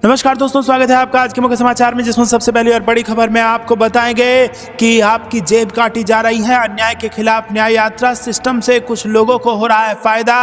नमस्कार दोस्तों, स्वागत है आपका आज के मुख्य समाचार में, जिसमें सबसे पहली और बड़ी खबर में आपको बताएंगे कि आपकी जेब काटी जा रही है। अन्याय के खिलाफ न्याय यात्रा, सिस्टम से कुछ लोगों को हो रहा है फायदा।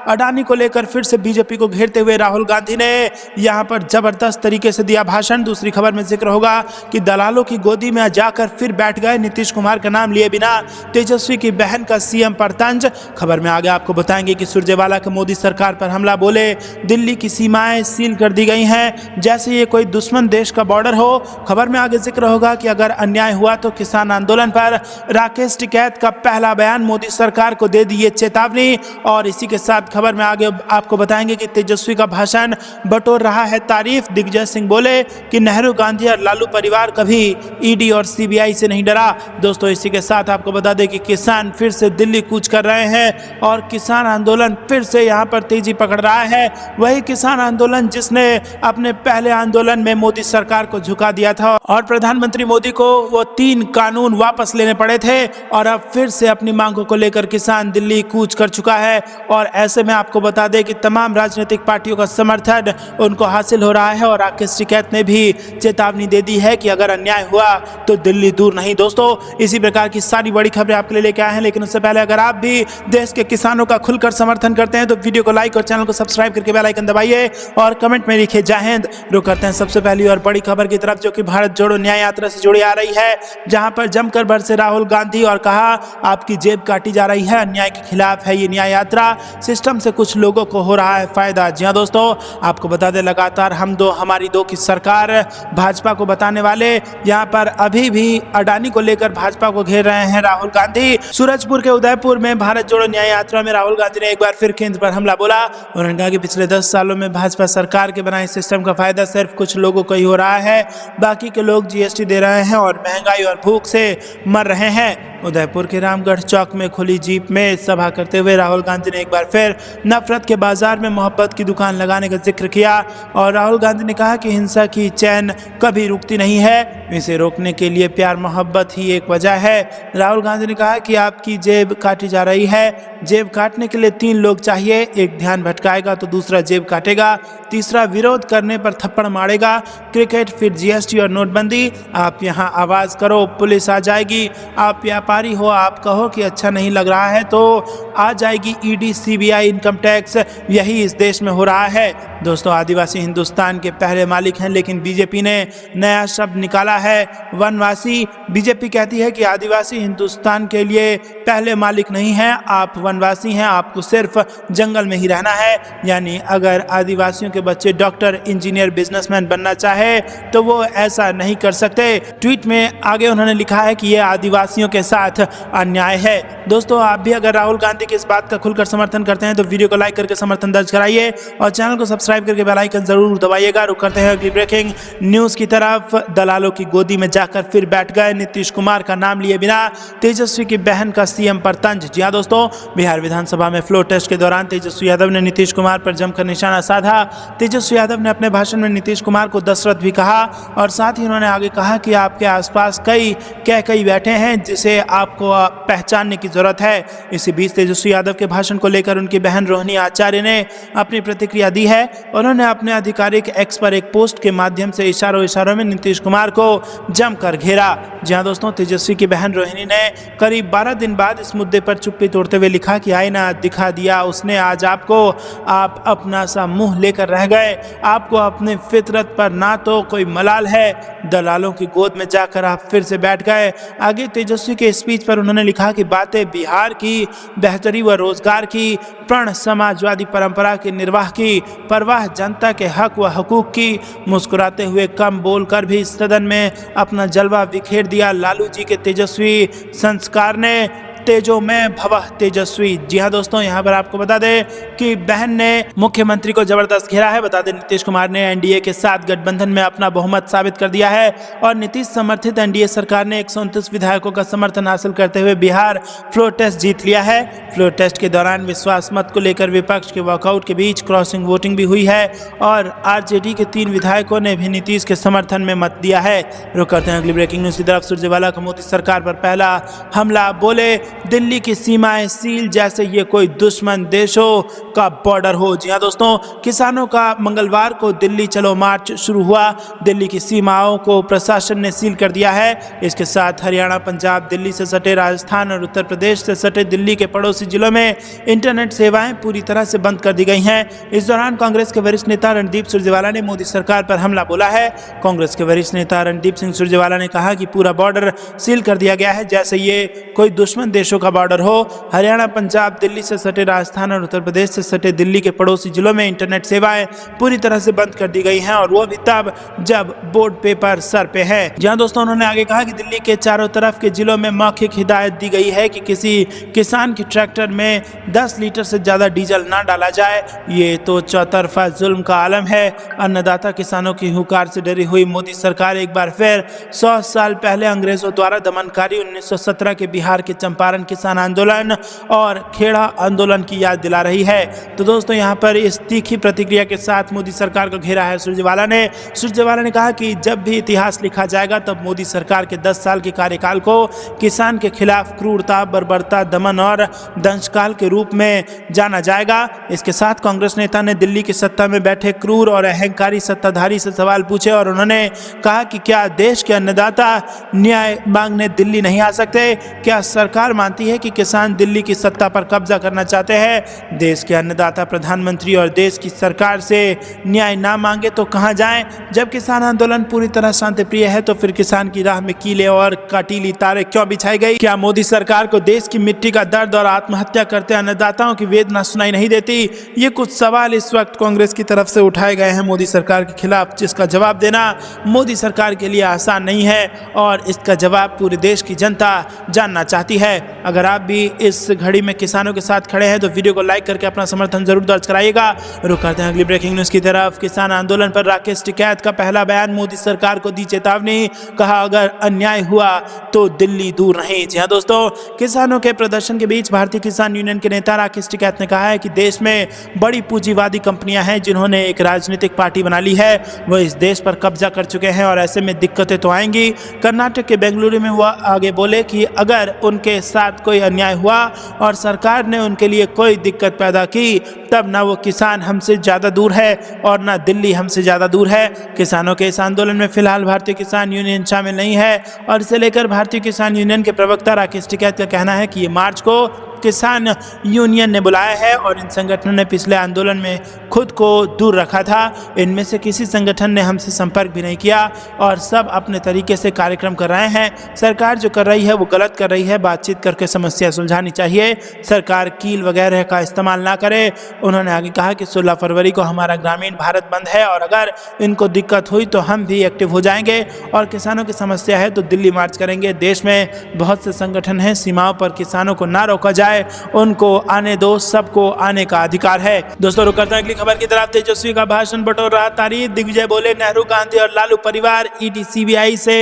अडानी को लेकर फिर से बीजेपी को घेरते हुए राहुल गांधी ने यहां पर जबरदस्त तरीके से दिया भाषण। दूसरी खबर में जिक्र होगा कि दलालों की गोदी में जाकर फिर बैठ गए, नीतीश कुमार का नाम लिए बिना तेजस्वी की बहन का सीएम पर तंज। खबर में आगे आपको बताएंगे कि सुरजेवाला के मोदी सरकार पर हमला, बोले दिल्ली की सीमाएं सील कर दी गई हैं जैसे ये कोई दुश्मन देश का बॉर्डर हो। खबर में आगे जिक्र होगा कि अगर अन्याय हुआ तो किसान आंदोलन पर राकेश टिकैत का पहला बयान, मोदी सरकार को दे दी ये चेतावनी। और इसी के साथ खबर में आगे आपको बताएंगे कि तेजस्वी का भाषण बटोर रहा है तारीफ। दिग्विजय सिंह बोले कि नेहरू, गांधी और लालू परिवार कभी ईडी और सीबीआई से नहीं डरा। दोस्तों, इसी के साथ आपको बता दें कि किसान फिर से दिल्ली कूच कर रहे हैं और किसान आंदोलन फिर से यहाँ पर तेजी पकड़ रहा है। वही किसान आंदोलन जिसने अपने पहले आंदोलन में मोदी सरकार को झुका दिया था और प्रधानमंत्री मोदी को वो 3 कानून वापस लेने पड़े थे, और अब फिर से अपनी मांगों को लेकर किसान दिल्ली कूच कर चुका है। और ऐसे में आपको बता दें कि तमाम राजनीतिक पार्टियों का समर्थन उनको हासिल हो रहा है और राकेश टिकैत ने भी चेतावनी दे दी है कि अगर अन्याय हुआ तो दिल्ली दूर नहीं। दोस्तों, इसी प्रकार की सारी बड़ी खबरें आपके लिए लेके आए हैं, लेकिन उससे पहले अगर आप भी देश के किसानों का खुलकर समर्थन करते हैं तो वीडियो को लाइक और चैनल को सब्सक्राइब करके बेल आइकन दबाइए और कमेंट में लिखिए जय हिंद। रुक करते हैं सबसे पहली और बड़ी खबर की तरफ, जो कि भारत जोड़ो न्याय यात्रा से जुड़ी आ रही है, जहां पर जमकर बरसे राहुल गांधी और कहा आपकी जेब काटी जा रही है। अन्याय के खिलाफ है ये न्याय यात्रा, सिस्टम से कुछ लोगों को हो रहा है फायदा। जी हां दोस्तों, आपको बता दें लगातार हम दो हमारी दो की सरकार भाजपा को बताने वाले यहां पर अभी भी अडानी को लेकर भाजपा को घेर रहे हैं राहुल गांधी। सूरजपुर के उदयपुर में भारत जोड़ो न्याय यात्रा में राहुल गांधी ने एक बार फिर केंद्र पर हमला बोला। उन्होंने कहा कि पिछले 10 सालों में भाजपा सरकार के बनाए सिस्टम का फायदा सिर्फ कुछ लोगों को ही हो रहा है, बाकी के लोग जीएसटी दे रहे हैं और महंगाई और भूख से मर रहे हैं। उदयपुर के रामगढ़ चौक में खुली जीप में सभा करते हुए राहुल गांधी ने एक बार फिर नफरत के बाजार में मोहब्बत की दुकान लगाने का जिक्र किया और राहुल गांधी ने कहा कि हिंसा की चैन कभी रुकती नहीं है, इसे रोकने के लिए प्यार मोहब्बत ही एक वजह है। राहुल गांधी ने कहा कि आपकी जेब काटी जा रही है, जेब काटने के लिए 3 लोग चाहिए, एक ध्यान भटकाएगा तो दूसरा जेब काटेगा, तीसरा विरोध करने पर थप्पड़ मारेगा। क्रिकेट फिर जीएसटी और नोटबंदी, आप यहाँ आवाज करो पुलिस आ जाएगी। आप व्यापारी हो, आप कहो कि अच्छा नहीं लग रहा है तो आ जाएगी ईडी, सीबीआई, इनकम टैक्स। यही इस देश में हो रहा है। दोस्तों, आदिवासी हिंदुस्तान के पहले मालिक हैं, लेकिन बीजेपी ने नया शब्द निकाला है, वनवासी। बीजेपी कहती है कि आदिवासी हिंदुस्तान के लिए पहले मालिक नहीं है, आप वनवासी हैं, आपको सिर्फ जंगल में ही रहना है। यानी अगर आदिवासियों के बच्चे डॉक्टर, इंजीनियर, बिजनेसमैन बनना चाहे तो वो ऐसा नहीं कर सकते। ट्वीट में आगे उन्होंने लिखा है कि यह आदिवासियों के साथ अन्याय है। दोस्तों, आप भी अगर राहुल गांधी की इस बात का खुलकर समर्थन करते हैं तो वीडियो को लाइक करके समर्थन दर्ज कराइए और चैनल को सब्सक्राइब करके बेल आइकन जरूर दबाइएगा। रुक करते हैं अगली ब्रेकिंग न्यूज की तरफ। दलालों की गोदी में जाकर फिर बैठ गए, नीतीश कुमार का नाम लिए बिना तेजस्वी की बहन का सीएम पर तंज। जी हां दोस्तों, बिहार विधानसभा में फ्लोर टेस्ट के दौरान तेजस्वी यादव ने नीतीश कुमार पर जमकर निशाना साधा। तेजस्वी यादव ने अपने भाषण में नीतीश कुमार को दशरथ भी कहा और साथ ही उन्होंने आगे कहा कि आपके आसपास कई बैठे हैं जिसे आपको पहचानने की जरूरत है। इसी बीच तेजस्वी यादव के भाषण को लेकर उनकी बहन रोहिणी आचार्य ने अपनी प्रतिक्रिया दी है। उन्होंने अपने आधिकारिक एक्स पर एक पोस्ट के माध्यम से इशारों में नीतीश कुमार को जमकर घेरा। जी हां दोस्तों, तेजस्वी की बहन रोहिणी ने करीब 12 दिन बाद इस मुद्दे पर चुप्पी तोड़ते हुए लिखा कि आईना दिखा दिया उसने आज आपको, आप अपना सा मुंह लेकर रह गए, आपको अपने फितरत पर ना तो कोई मलाल है, दलालों की गोद में जाकर आप फिर से बैठ गए। आगे तेजस्वी के स्पीच पर उन्होंने लिखा कि बातें बिहार की, बेहतरी व रोजगार की, प्रण समाजवादी परंपरा के निर्वाह की, परवाह जनता के हक व हकूक की। मुस्कुराते हुए कम बोलकर भी सदन में अपना जलवा बिखेर दिया लालू जी के तेजस्वी संस्कार ने, तेजो में भवः तेजस्वी। जी हाँ दोस्तों, यहाँ पर आपको बता दें कि बहन ने मुख्यमंत्री को जबरदस्त घेरा है। बता दें नीतीश कुमार ने एनडीए के साथ गठबंधन में अपना बहुमत साबित कर दिया है और नीतीश समर्थित एनडीए सरकार ने 129 विधायकों का समर्थन हासिल करते हुए बिहार फ्लोर टेस्ट जीत लिया है। फ्लोर टेस्ट के दौरान विश्वास मत को लेकर विपक्ष के वॉकआउट के बीच क्रॉसिंग वोटिंग भी हुई है और आरजेडी के 3 विधायकों ने भी नीतीश के समर्थन में मत दिया है। रुक करते हैं अगली ब्रेकिंग न्यूज की तरफ। सुरजेवाला का मोदी सरकार पर पहला हमला, बोले दिल्ली की सीमाएं सील जैसे ये कोई दुश्मन देशों का बॉर्डर हो। जी हाँ दोस्तों, किसानों का मंगलवार को दिल्ली चलो मार्च शुरू हुआ। दिल्ली की सीमाओं को प्रशासन ने सील कर दिया है। इसके साथ हरियाणा, पंजाब, दिल्ली से सटे राजस्थान और उत्तर प्रदेश से सटे दिल्ली के पड़ोसी जिलों में इंटरनेट सेवाएं पूरी तरह से बंद कर दी गई हैं। इस दौरान कांग्रेस के वरिष्ठ नेता रणदीप सुरजेवाला ने मोदी सरकार पर हमला बोला है। कांग्रेस के वरिष्ठ नेता रणदीप सिंह सुरजेवाला ने कहा कि पूरा बॉर्डर सील कर दिया गया है जैसे ये कोई दुश्मन देशों का बॉर्डर हो। हरियाणा, पंजाब, दिल्ली से सटे राजस्थान और उत्तर प्रदेश से सटे दिल्ली के पड़ोसी जिलों में इंटरनेट सेवाएं पूरी तरह से बंद कर दी गई हैं और वो भी तब जब बोर्ड पेपर सर पे है। जहां दोस्तों उन्होंने आगे कहा कि दिल्ली के चारों तरफ के जिलों में मौखिक हिदायत दी गई है कि किसी किसान के ट्रैक्टर में 10 लीटर से ज्यादा डीजल ना डाला जाए। ये तो चौतरफा जुल्म का आलम है। अन्नदाता किसानों की हुंकार से डरी हुई मोदी सरकार एक बार फिर 100 साल पहले अंग्रेजों द्वारा दमनकारी 1917 के बिहार के चंपारण किसान आंदोलन और खेड़ा आंदोलन की याद दिला रही है। तो दोस्तों यहाँ पर इस तीखी प्रतिक्रिया के साथ मोदी सरकार को घेरा है सुरजेवाला ने कहा कि जब भी इतिहास लिखा जाएगा तब मोदी सरकार के 10 साल के कार्यकाल को किसान के खिलाफ क्रूरता, बर्बरता, दमन और दंशकाल के रूप में जाना जाएगा। इसके साथ कांग्रेस नेता ने दिल्ली की सत्ता में बैठे क्रूर और अहंकारी सत्ताधारी से सवाल पूछे और उन्होंने कहा कि क्या देश के अन्नदाता न्याय मांगने दिल्ली नहीं आ सकते? क्या सरकार मानती है कि किसान दिल्ली की सत्ता पर कब्जा करना चाहते हैं? देश के अन्नदाता प्रधानमंत्री और देश की सरकार से न्याय ना मांगे तो कहां जाएं? जब किसान आंदोलन पूरी तरह शांति प्रिय है तो फिर किसान की राह में कीले और काटीली तारे क्यों बिछाई गई? क्या मोदी सरकार को देश की मिट्टी का दर्द और आत्महत्या करते अन्नदाताओं की वेदना सुनाई नहीं देती? ये कुछ सवाल इस वक्त कांग्रेस की तरफ से उठाए गए हैं मोदी सरकार के खिलाफ, जिसका जवाब देना मोदी सरकार के लिए आसान नहीं है और इसका जवाब पूरे देश की जनता जानना चाहती है। अगर आप भी इस घड़ी में किसानों के साथ खड़े हैं तो वीडियो को लाइक करके अपना समर्थन जरूर दर्ज कराइएगा। रुक करते हैं अगली ब्रेकिंग न्यूज की तरफ। किसान आंदोलन पर राकेश टिकैत का पहला बयान, मोदी सरकार को दी चेतावनी, कहा अगर अन्याय हुआ तो दिल्ली दूर नहीं। जी हाँ दोस्तों, किसानों के प्रदर्शन के बीच भारतीय किसान यूनियन के नेता राकेश टिकैत ने कहा है कि देश में बड़ी पूंजीवादी कंपनियां हैं जिन्होंने एक राजनीतिक पार्टी बना ली है। वो इस देश पर कब्जा कर चुके हैं और ऐसे में दिक्कतें तो आएंगी। कर्नाटक के बेंगलुरु में वो आगे बोले कि अगर उनके साथ कोई अन्याय हुआ और सरकार ने उनके लिए कोई दिक्कत पैदा की तब ना वो किसान हमसे ज़्यादा दूर है और ना दिल्ली हमसे ज़्यादा दूर है। किसानों के इस आंदोलन में फिलहाल भारतीय किसान यूनियन शामिल नहीं है और इसे लेकर भारतीय किसान यूनियन के प्रवक्ता राकेश टिकैत का कहना है कि ये मार्च को किसान यूनियन ने बुलाया है और इन संगठनों ने पिछले आंदोलन में खुद को दूर रखा था। इनमें से किसी संगठन ने हमसे संपर्क भी नहीं किया और सब अपने तरीके से कार्यक्रम कर रहे हैं। सरकार जो कर रही है वो गलत कर रही है। बातचीत करके समस्या सुलझानी चाहिए, सरकार कील वगैरह का इस्तेमाल ना करे। उन्होंने आगे कहा कि 16 फरवरी को हमारा ग्रामीण भारत बंद है और अगर इनको दिक्कत हुई तो हम भी एक्टिव हो जाएंगे और किसानों की समस्या है तो दिल्ली मार्च करेंगे। देश में बहुत से संगठन हैं, सीमाओं पर किसानों को ना रोका जाए, उनको आने दो, सबको आने का अधिकार है। दोस्तों रुक करते हैं अगली खबर की तरफ। तेजस्वी का भाषण बटोर रहा तारीफ, दिग्विजय बोले नेहरू, गांधी और लालू परिवार ईडी सीबीआई से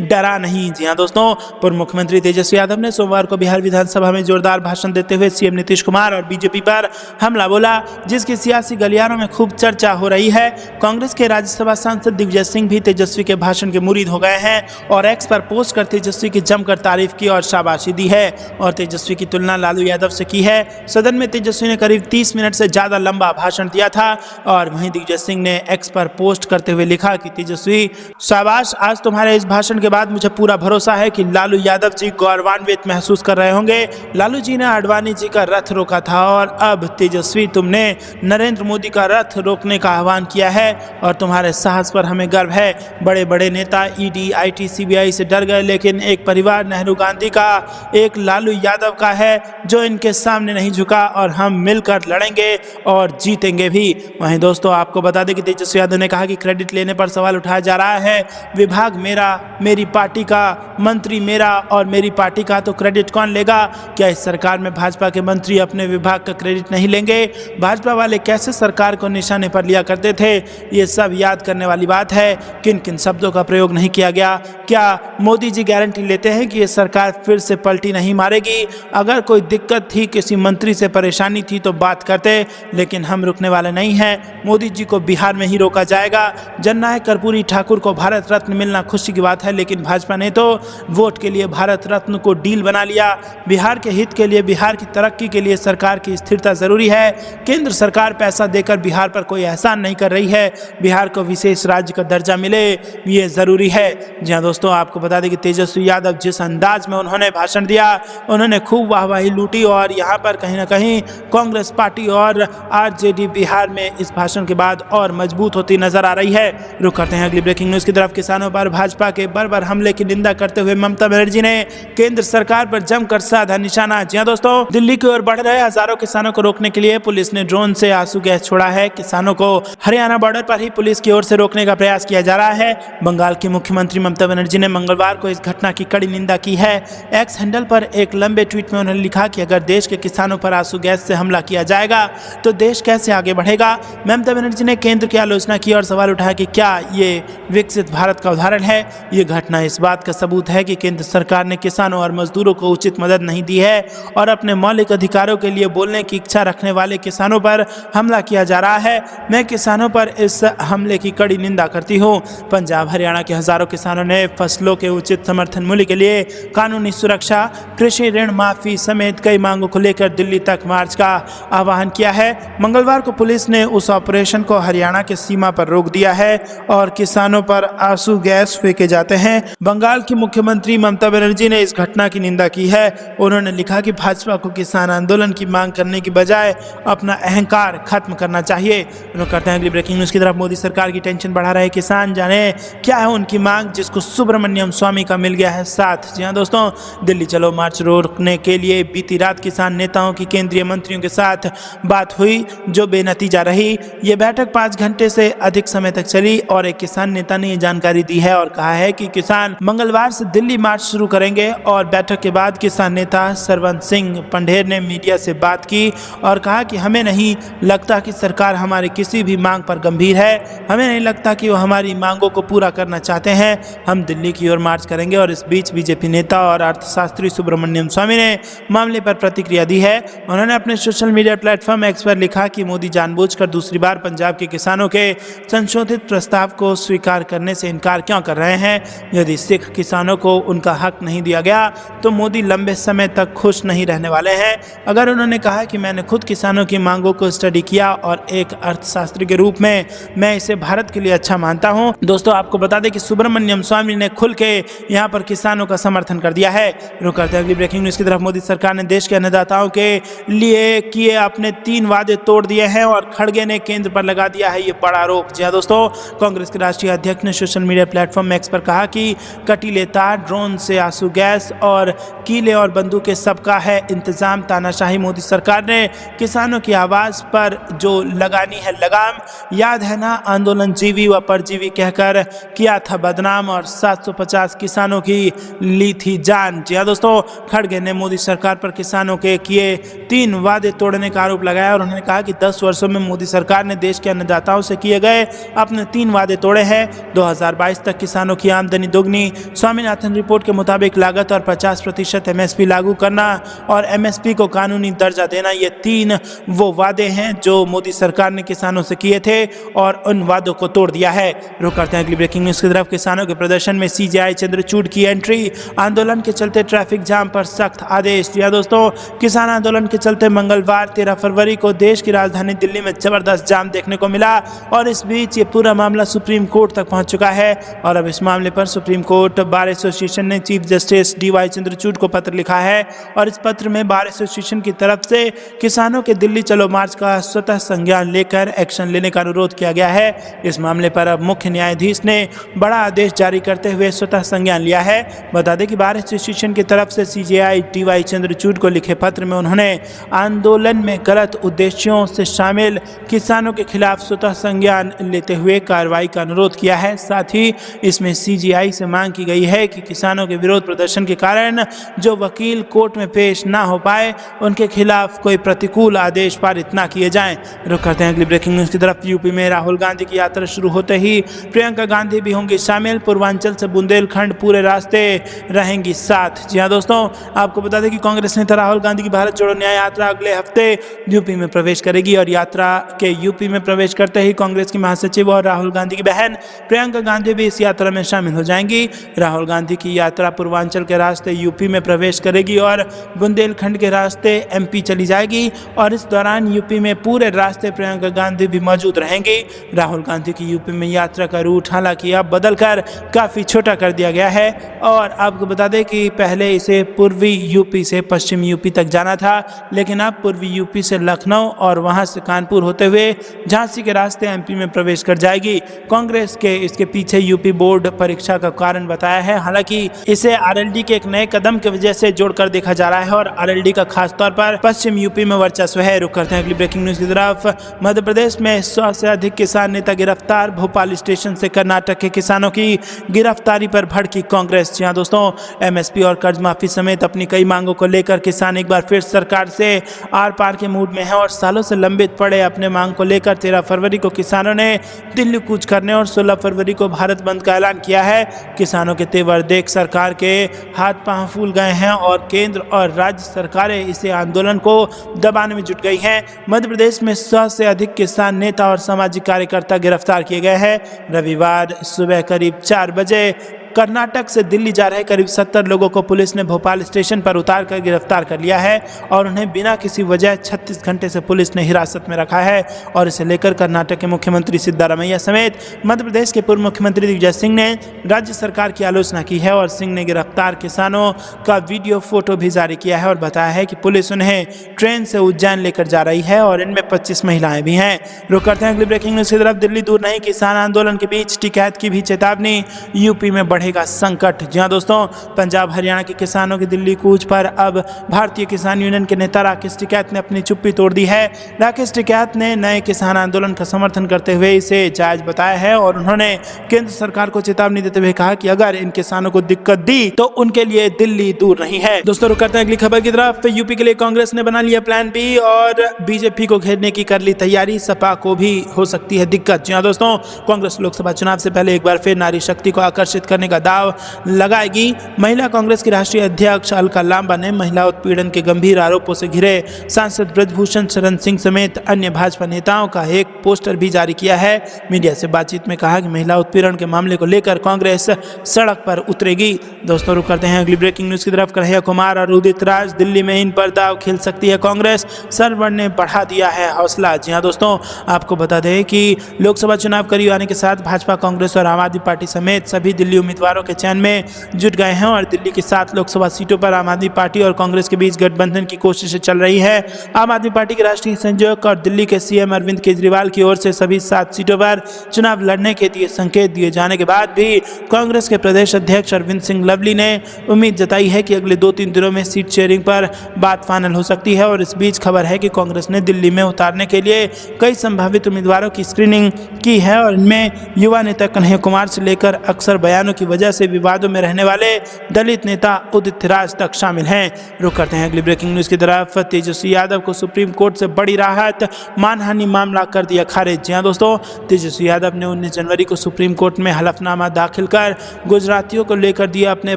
डरा नहीं। जी हां दोस्तों, पूर्व मुख्यमंत्री तेजस्वी यादव ने सोमवार को बिहार विधानसभा में जोरदार भाषण देते हुए सीएम नीतीश कुमार और बीजेपी पर हमला बोला, जिसकी सियासी गलियारों में खूब चर्चा हो रही है। कांग्रेस के राज्यसभा सांसद दिग्विजय सिंह भी तेजस्वी के भाषण के मुरीद हो गए हैं और एक्स पर पोस्ट कर तेजस्वी की जमकर तारीफ की और शाबाशी दी है और तेजस्वी की तुलना लालू यादव से की है। सदन में तेजस्वी ने करीब 30 मिनट से ज्यादा लंबा भाषण दिया था और वहीं दिग्विजय सिंह ने एक्स पर पोस्ट करते हुए लिखा कि तेजस्वी शाबाश, आज तुम्हारे इस भाषण के बाद मुझे पूरा भरोसा है कि लालू यादव जी गौरवान्वित महसूस कर रहे होंगे। लालू जी ने आडवाणी जी का रथ रोका था और अब तेजस्वी तुमने नरेंद्र मोदी का रथ रोकने का आह्वान किया है और तुम्हारे साहस पर हमें गर्व है। बड़े बड़े नेता ईडी, आईटी, सीबीआई से डर गए, लेकिन एक परिवार नेहरू गांधी का, एक लालू यादव का है जो इनके सामने नहीं झुका और हम मिलकर लड़ेंगे और जीतेंगे भी। वहीं दोस्तों आपको बता दें कि तेजस्वी यादव ने कहा कि क्रेडिट लेने पर सवाल उठाया जा रहा है। विभाग मेरा, मेरी पार्टी का, मंत्री मेरा और मेरी पार्टी का, तो क्रेडिट कौन लेगा? क्या इस सरकार में भाजपा के मंत्री अपने विभाग का क्रेडिट नहीं लेंगे? भाजपा वाले कैसे सरकार को निशाने पर लिया करते थे, ये सब याद करने वाली बात है। किन किन शब्दों का प्रयोग नहीं किया गया? क्या मोदी जी गारंटी लेते हैं कि ये सरकार फिर से पलटी नहीं मारेगी? अगर कोई दिक्कत थी, किसी मंत्री से परेशानी थी तो बात करते, लेकिन हम रुकने वाले नहीं हैं। मोदी जी को बिहार में ही रोका जाएगा। जननायक कर्पूरी ठाकुर को भारत रत्न मिलना खुशी की बात है, लेकिन भाजपा ने तो वोट के लिए भारत रत्न को डील बना लिया। बिहार के हित के लिए, बिहार की तरक्की के लिए सरकार की स्थिरता जरूरी है। केंद्र सरकार पैसा देकर बिहार पर कोई एहसान नहीं कर रही है। बिहार को विशेष राज्य का दर्जा मिले, ये जरूरी है। जी हाँ दोस्तों, आपको बता दें कि तेजस्वी यादव जिस अंदाज में उन्होंने भाषण दिया, उन्होंने खूब वाहवाही लूटी और यहाँ पर कहीं ना कहीं कांग्रेस पार्टी और आरजेडी बिहार में इस भाषण के बाद और मजबूत होती नजर आ रही है। रुक करते हैं अगली ब्रेकिंग न्यूज की तरफ। किसानों पर भाजपा के बर्बर हमले की निंदा करते हुए ममता बनर्जी ने केंद्र सरकार पर जमकर साधा निशाना। जी हाँ दोस्तों, दिल्ली की ओर बढ़ रहे हजारों किसानों को रोकने के लिए पुलिस ने ड्रोन से आंसू गैस छोड़ा है। किसानों को हरियाणा बॉर्डर पर ही पुलिस की ओर से रोकने का प्रयास किया जा रहा है। बंगाल की मुख्यमंत्री ममता बनर्जी ने मंगलवार को इस घटना की कड़ी निंदा की है। एक्स हैंडल पर एक लंबे ट्वीट में उन्होंने लिखा कि अगर देश के किसानों पर आंसू गैस से हमला किया जाएगा तो देश कैसे आगे बढ़ेगा। ममता बनर्जी ने केंद्र की आलोचना की और सवाल उठाया कि क्या ये विकसित भारत का उदाहरण है। ये घटना इस बात का सबूत है कि केंद्र सरकार ने किसानों और मजदूरों को उचित मदद नहीं दी है और अपने मौलिक अधिकारों के लिए बोलने की इच्छा रखने वाले किसानों पर हमला किया जा रहा है। मैं किसानों पर इस हमले की कड़ी निंदा करती हूँ। पंजाब हरियाणा के हजारों किसानों ने फसलों के उचित समर्थन मूल्य के लिए कानूनी सुरक्षा, कृषि ऋण माफी समेत कई मांगों को लेकर दिल्ली तक मार्च का आह्वान किया है। मंगलवार को पुलिस ने उस ऑपरेशन को हरियाणा के सीमा पर रोक दिया है और किसानों पर आंसू गैस फेंके जाते हैं। बंगाल की मुख्यमंत्री ममता बनर्जी ने इस घटना की निंदा की है। उन्होंने लिखा कि भाजपा को किसान आंदोलन की मांग करने की बजाय अपना अहंकार खत्म करना चाहिए। उन्होंने कहते हैं अगली ब्रेकिंग न्यूज की तरफ। मोदी सरकार की टेंशन बढ़ा रहे किसान, जाने क्या है उनकी मांग जिसको सुब्रमण्यम स्वामी का मिल गया है साथ। जी हाँ दोस्तों, दिल्ली चलो मार्च रोकने के लिए बीती रात किसान नेताओं की केंद्रीय मंत्रियों के साथ बात हुई जो बेनतीजा रही। ये बैठक 5 घंटे से अधिक समय तक चली और एक किसान नेता ने ये जानकारी दी है और कहा है कि किसान मंगलवार से दिल्ली मार्च शुरू करेंगे। और बैठक के बाद किसान नेता सरवंत सिंह पंढेर ने मीडिया से बात की और कहा कि हमें नहीं लगता कि सरकार हमारी किसी भी मांग पर गंभीर है। हमें नहीं लगता कि वो हमारी मांगों को पूरा करना चाहते हैं। हम दिल्ली की ओर मार्च करेंगे। और इस बीच बीजेपी नेता और अर्थशास्त्री सुब्रमण्यम स्वामी ने मामले पर प्रतिक्रिया दी है। उन्होंने अपने सोशल मीडिया प्लेटफॉर्म एक्स पर लिखा कि मोदी जानबूझकर दूसरी बार पंजाब के किसानों के संशोधित प्रस्ताव को स्वीकार करने से इनकार क्यों कर रहे हैं। यदि सिख किसानों को उनका हक नहीं दिया गया तो मोदी लंबे समय तक खुश नहीं रहने वाले हैं। अगर उन्होंने कहा कि मैंने खुद किसानों की मांगों को स्टडी किया और एक अर्थशास्त्री के रूप में मैं इसे भारत के लिए अच्छा मानता हूं। दोस्तों, आपको बता दें कि सुब्रमण्यम स्वामी ने खुल के यहां पर किसानों का समर्थन कर दिया है। रुक करते हैं अगली ब्रेकिंग न्यूज की तरफ। मोदी सरकार ने देश के अन्नदाताओं के लिए किए अपने 3 वादे तोड़ दिए हैं और खड़गे ने केंद्र पर लगा दिया है ये बड़ा आरोप। जी हाँ दोस्तों, कांग्रेस के राष्ट्रीय अध्यक्ष ने सोशल मीडिया प्लेटफॉर्म एक्स पर कहा कि कटीले तार, ड्रोन से आंसू गैस और कीले और बंदूकें सबका है इंतजाम। तानाशाही मोदी सरकार ने किसानों की आवाज पर जो लगानी है लगाम, याद है ना, आंदोलन जीवी व परजीवी कहकर किया था बदनाम और 750 किसानों की ली थी जान। जी हाँ दोस्तों, खड़गे ने मोदी सरकार पर किसानों के किए 3 वादे तोड़ने का आरोप लगाया और उन्होंने कहा कि 10 वर्षों में मोदी सरकार ने देश के अन्नदाताओं से किए गए अपने 3 वादे तोड़े हैं। 2022 तक किसानों की आमदनी दोगुनी, स्वामीनाथन रिपोर्ट के मुताबिक लागत और 50% MSP लागू करना और MSP को कानूनी दर्जा देना, ये 3 वो वादे हैं जो मोदी सरकार ने किसानों से किए थे और उन वादों को तोड़ दिया है। रुक करते हैं अगली ब्रेकिंग न्यूज की तरफ। किसानों के प्रदर्शन में CJI चंद्रचूड़ की एंट्री, आंदोलन के चलते ट्रैफिक जाम पर सख्त आदेश। जी दोस्तों, किसान आंदोलन के चलते मंगलवार 13 फरवरी को देश की राजधानी दिल्ली में जबरदस्त जाम देखने को मिला और इस बीच ये पूरा मामला सुप्रीम कोर्ट तक पहुंच चुका है। और अब इस मामले पर सुप्रीम कोर्ट बार एसोसिएशन ने चीफ जस्टिस DY चंद्रचूड़ को पत्र लिखा है और इस पत्र में बार एसोसिएशन की तरफ से किसानों के दिल्ली चलो मार्च का स्वतः संज्ञान लेकर एक्शन लेने का अनुरोध किया गया है। इस मामले पर अब मुख्य न्यायाधीश ने बड़ा आदेश जारी करते हुए स्वतः संज्ञान लिया है। बता दें कि बार एसोसिएशन की तरफ से CJI DY चंद्रचूड़ को लिखे पत्र में उन्होंने आंदोलन में गलत उद्देश्यों से शामिल किसानों के खिलाफ स्वतः संज्ञान लेते हुए कार्रवाई का अनुरोध किया है। साथ ही इसमें CJI से मांग की गई है कि किसानों के विरोध प्रदर्शन के कारण जो वकील कोर्ट में पेश ना हो पाए उनके खिलाफ कोई प्रतिकूल आदेश पारित ना किए जाएं। रुक करते हैं अगली ब्रेकिंग न्यूज की तरफ। यूपी में राहुल गांधी की यात्रा शुरू होते ही प्रियंका गांधी भी होंगी शामिल। पूर्वांचल से बुंदेलखंड पूरे रास्ते रहेंगी साथ। जी हाँ दोस्तों, आपको बता दें कि कांग्रेस कांग्रेस नेता राहुल गांधी की भारत जोड़ो न्याय यात्रा अगले हफ्ते यूपी में प्रवेश करेगी और यात्रा के यूपी में प्रवेश करते ही कांग्रेस की महासचिव और राहुल गांधी की बहन प्रियंका गांधी भी इस यात्रा में शामिल हो जाएंगी। राहुल गांधी की यात्रा पूर्वांचल के रास्ते यूपी में प्रवेश करेगी और बुंदेलखंड के रास्ते एमपी चली जाएगी और इस दौरान यूपी में पूरे रास्ते प्रियंका गांधी भी मौजूद रहेंगी। राहुल गांधी की यूपी में यात्रा का रूट हालांकि अब बदलकर काफ़ी छोटा कर दिया गया है और आपको बता दें कि पहले इसे पूर्वी यूपी से पश्चिम यूपी तक जाना था, लेकिन अब पूर्वी यूपी से लखनऊ और वहां से कानपुर होते हुए झांसी के रास्ते एमपी में प्रवेश कर जाएगी। कांग्रेस के इसके पीछे यूपी बोर्ड परीक्षा का कारण बताया है। हालांकि इसे आरएलडी के एक नए कदम की वजह से जोड़कर देखा जा रहा है और आरएलडी का खास तौर पर पश्चिम यूपी में वर्चस्व है। रुक करते हैं अगली ब्रेकिंग न्यूज की तरफ। मध्य प्रदेश में 100 से अधिक किसान नेता गिरफ्तार। भोपाल स्टेशन से कर्नाटक के किसानों की गिरफ्तारी पर भड़की कांग्रेस। जी हां दोस्तों, एमएसपी और कर्ज माफी समेत अपनी कई मांगों को लेकर किसान एक बार फिर सरकार से आर पार के मूड में है और सालों से लंबित पड़े अपने मांग को लेकर 13 फरवरी को किसानों ने दिल्ली कूच करने और 16 फरवरी को भारत बंद का ऐलान किया है। किसानों के तेवर देख सरकार के हाथ पांव फूल गए हैं और केंद्र और राज्य सरकारें इसे आंदोलन को दबाने में जुट गई हैं। मध्य प्रदेश में 100 से अधिक किसान नेता और सामाजिक कार्यकर्ता गिरफ्तार किए गए हैं। रविवार सुबह करीब 4 बजे कर्नाटक से दिल्ली जा रहे करीब 70 लोगों को पुलिस ने भोपाल स्टेशन पर उतार कर गिरफ्तार कर लिया है और उन्हें बिना किसी वजह 36 घंटे से पुलिस ने हिरासत में रखा है और इसे लेकर कर्नाटक के मुख्यमंत्री सिद्धारमैया समेत मध्य प्रदेश के पूर्व मुख्यमंत्री दिग्विजय सिंह ने राज्य सरकार की आलोचना की है और सिंह ने गिरफ्तार किसानों का वीडियो फोटो भी जारी किया है और बताया है कि पुलिस उन्हें ट्रेन से उज्जैन लेकर जा रही है और इनमें 25 महिलाएं भी हैं। रुक करते हैं अगली ब्रेकिंग न्यूज की तरफ। दिल्ली दूर नहीं, किसान आंदोलन के बीच टिकैत की भी चेतावनी। यूपी में बढ़ेगा संकट। जी हां दोस्तों, पंजाब हरियाणा के किसानों की दिल्ली कूच पर अब भारतीय किसान यूनियन के नेता राकेश टिकैत ने अपनी चुप्पी तोड़ दी है। राकेश टिकैत ने नए किसान आंदोलन का समर्थन करते हुए इसे जायज बताया है और उन्होंने केंद्र सरकार को चेतावनी देते हुए कहा कि अगर इन किसानों को दिक्कत दी तो उनके लिए दिल्ली दूर नहीं है। दोस्तों रुक करते हैं अगली खबर की तरफ। यूपी के लिए कांग्रेस ने बना लिया प्लान बी और बीजेपी को घेरने की कर ली तैयारी। सपा को भी हो सकती है दिक्कत। जी हां दोस्तों, कांग्रेस लोकसभा चुनाव से पहले एक बार फिर नारी शक्ति को आकर्षित करने का दाव लगाएगी। महिला कांग्रेस की राष्ट्रीय अध्यक्ष अलका लांबा ने महिला उत्पीड़न के गंभीर आरोपों से घिरे सांसद ब्रजभूषण शरण सिंह समेत अन्य भाजपा नेताओं का एक पोस्टर भी जारी किया है। मीडिया से बातचीत में कहा कि महिला उत्पीड़न के मामले को लेकर कांग्रेस सड़क पर उतरेगी। दोस्तों रुक करते हैं अगली ब्रेकिंग न्यूज की तरफ। कन्हैया कुमार और उदित राज, दिल्ली में इन पर दाव खेल सकती है कांग्रेस। सरवर ने बढ़ा दिया है हौसला। जी हां दोस्तों, आपको बता दें कि लोकसभा चुनाव करीब आने के साथ भाजपा, कांग्रेस और आम आदमी पार्टी समेत सभी दिल्ली उम्मीदवारों के चयन में जुट गए हैं और दिल्ली की 7 लोकसभा सीटों पर आम आदमी पार्टी और कांग्रेस के बीच गठबंधन की कोशिशें चल रही है। आम आदमी पार्टी के राष्ट्रीय संयोजक और दिल्ली के सीएम अरविंद केजरीवाल की ओर से सभी 7 सीटों पर चुनाव लड़ने के दिए संकेत दिए जाने के बाद भी कांग्रेस के प्रदेश अध्यक्ष अरविंद सिंह लवली ने उम्मीद जताई है कि अगले 2-3 दिनों में सीट शेयरिंग पर बात फाइनल हो सकती है और इस बीच खबर है कि कांग्रेस ने दिल्ली में उतारने के लिए कई संभावित उम्मीदवारों की स्क्रीनिंग की है और इनमें युवा नेता कन्हैया कुमार से लेकर अक्सर बयानों की वजह से विवादों में रहने वाले दलित नेता उदित राज तक शामिल हैं। रुक करते हैं अगली ब्रेकिंग न्यूज की तरफ। तेजस्वी यादव को सुप्रीम कोर्ट से बड़ी राहत, मानहानि मामला कर दिया खारिज। जी हां दोस्तों, तेजस्वी यादव ने 19 जनवरी को सुप्रीम कोर्ट में हलफनामा दाखिल कर गुजरातियों को लेकर दिया अपने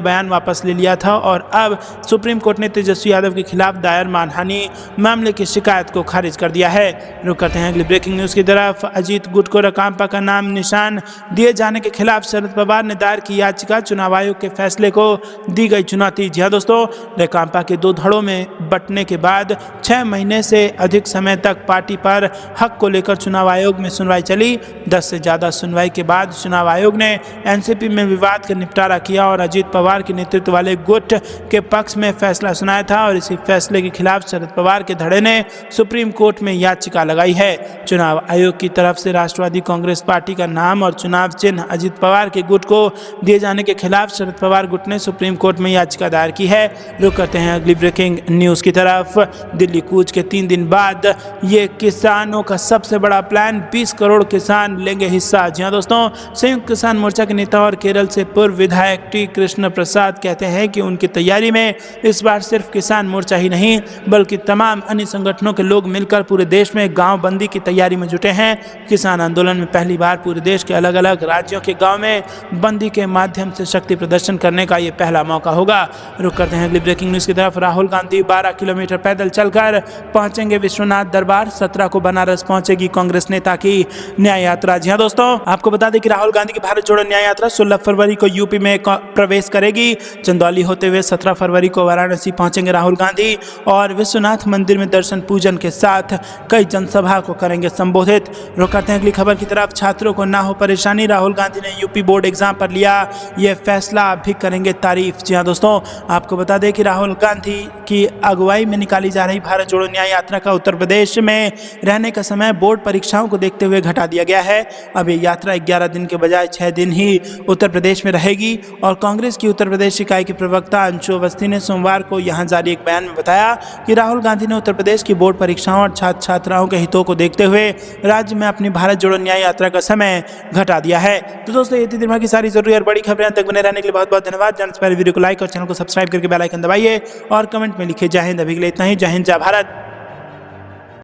बयान वापस ले लिया था और अब सुप्रीम कोर्ट ने तेजस्वी यादव के खिलाफ दायर मानहानि मामले की शिकायत को खारिज कर दिया है। रुक करते हैं अगली ब्रेकिंग न्यूज की तरफ। अजीत गुट को राकांपा का नाम निशान दिए जाने के खिलाफ शरद पवार ने दायर की याचिका। चुनाव आयोग के फैसले को दी गई चुनौती। जी हां दोस्तों, राकांपा के 2 धड़ों में बंटने के बाद 6 महीने से अधिक समय तक पार्टी पर हक को लेकर चुनाव आयोग में सुनवाई चली। 10 से ज्यादा सुनवाई के बाद चुनाव आयोग ने एनसीपी में विवाद का निपटारा किया और अजीत पवार के नेतृत्व वाले गुट के पक्ष में फैसला सुनाया था और इसी फैसले के खिलाफ शरद पवार के धड़े ने सुप्रीम कोर्ट में याचिका लगाई है। चुनाव आयोग की तरफ से राष्ट्रवादी कांग्रेस पार्टी का नाम और चुनाव चिन्ह अजीत पवार के गुट को दिए जाने के खिलाफ शरद पवार गुट ने सुप्रीम कोर्ट में याचिका दायर की है। रुक करते हैं अगली ब्रेकिंग न्यूज की तरफ। दिल्ली कूच के 3 दिन बाद ये किसानों का सबसे बड़ा प्लान, 20 करोड़ किसान लेंगे हिस्सा। जी हां दोस्तों, संयुक्त किसान मोर्चा के नेता और केरल से पूर्व विधायक टी कृष्ण प्रसाद कहते हैं कि उनकी तैयारी में इस बार सिर्फ किसान मोर्चा ही नहीं बल्कि तमाम अन्य संगठनों के लोग मिलकर पूरे देश में गांव बंदी की तैयारी में जुटे हैं। किसान आंदोलन में पहली बार पूरे देश के अलग अलग राज्यों के गांव में बंदी के माध्यम से शक्ति प्रदर्शन करने का ये पहला मौका होगा। रुक करते हैं अगली ब्रेकिंग न्यूज की तरफ। राहुल गांधी 12 किलोमीटर पैदल चलकर पहुंचेंगे विश्वनाथ दरबार। 17 को बनारस पहुंचेगी कांग्रेस नेता की न्याय यात्रा। जी हाँ दोस्तों, आपको बता दें कि राहुल गांधी की भारत जोड़ो न्याय यात्रा 16 फरवरी को यूपी में प्रवेश करेगी। चंदौली होते हुए 17 फरवरी को वाराणसी पहुंचेंगे राहुल गांधी और विश्वनाथ मंदिर में दर्शन पूजन के साथ कई जनसभा को करेंगे संबोधित। रुक करते हैं अगली खबर की तरफ। छात्रों को ना हो परेशानी, राहुल गांधी ने यूपी बोर्ड एग्जाम पर लिया यह फैसला, भी करेंगे तारीफ। जी हाँ दोस्तों, आपको बता दें कि राहुल गांधी की अगुवाई में निकाली जा रही भारत जोड़ो न्याय यात्रा का उत्तर प्रदेश में रहने का समय बोर्ड परीक्षाओं को देखते हुए घटा दिया गया है। अब ये यात्रा 11 दिन के बजाय 6 दिन ही उत्तर प्रदेश में रहेगी। और कांग्रेस की उत्तर प्रदेश इकाई के प्रवक्ता अंशु अवस्थी ने सोमवार को यहां जारी एक बयान में बताया कि राहुल गांधी ने उत्तर प्रदेश की बोर्ड परीक्षाओं और छात्र छात्राओं के हितों को देखते हुए राज्य में अपनी भारत जोड़ो न्याय यात्रा का समय घटा दिया है। तो दोस्तों, ये थी दिन भर की सारी जरूरी और बड़ी खबरें। तक बने रहने के लिए बहुत बहुत धन्यवाद। जानने से पहले वीडियो को लाइक और चैनल को सब्सक्राइब करके बेल आइकन दबाइए और कमेंट में लिखिए जय हिंद। अभी के लिए इतना ही। जय हिंद, जय भारत।